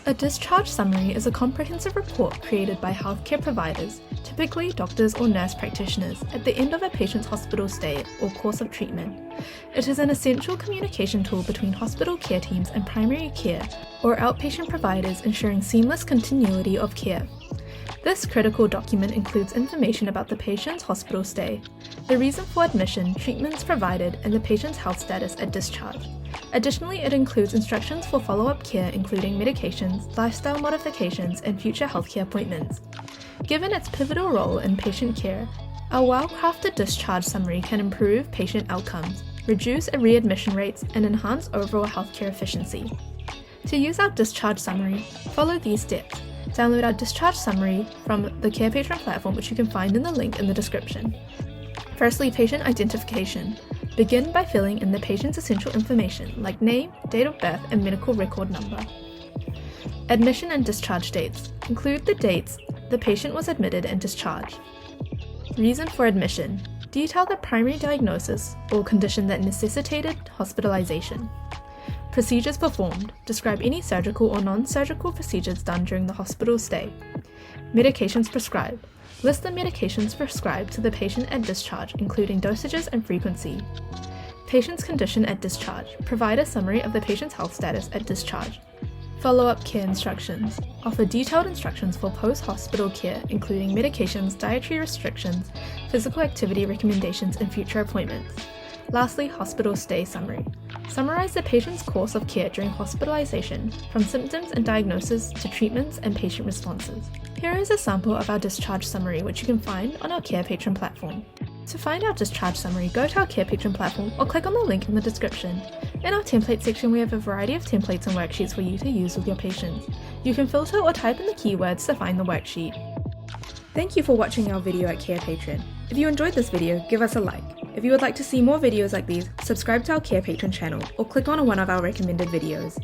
A discharge summary is a comprehensive report created by healthcare providers, typically doctors or nurse practitioners, at the end of a patient's hospital stay or course of treatment. It is an essential communication tool between hospital care teams and primary care or outpatient providers, ensuring seamless continuity of care. This critical document includes information about the patient's hospital stay, the reason for admission, treatments provided, and the patient's health status at discharge. Additionally, it includes instructions for follow-up care including medications, lifestyle modifications, and future healthcare appointments. Given its pivotal role in patient care, a well-crafted discharge summary can improve patient outcomes, reduce readmission rates, and enhance overall healthcare efficiency. To use our discharge summary, follow these steps. Download our discharge summary from the Carepatron platform, which you can find in the link in the description. Firstly, patient identification. Begin by filling in the patient's essential information like name, date of birth, and medical record number. Admission and discharge dates. Include the dates the patient was admitted and discharged. Reason for admission. Detail the primary diagnosis or condition that necessitated hospitalization. Procedures performed. Describe any surgical or non-surgical procedures done during the hospital stay. Medications prescribed. List the medications prescribed to the patient at discharge, including dosages and frequency. Patient's condition at discharge. Provide a summary of the patient's health status at discharge. Follow-up care instructions. Offer detailed instructions for post-hospital care, including medications, dietary restrictions, physical activity recommendations, and future appointments. Lastly, hospital stay summary. Summarize the patient's course of care during hospitalization, from symptoms and diagnosis to treatments and patient responses. Here is a sample of our discharge summary, which you can find on our Carepatron platform. To find our discharge summary, go to our Carepatron platform or click on the link in the description. In our template section, we have a variety of templates and worksheets for you to use with your patients. You can filter or type in the keywords to find the worksheet. Thank you for watching our video at Carepatron. If you enjoyed this video, give us a like. If you would like to see more videos like these, subscribe to our Carepatron channel or click on one of our recommended videos.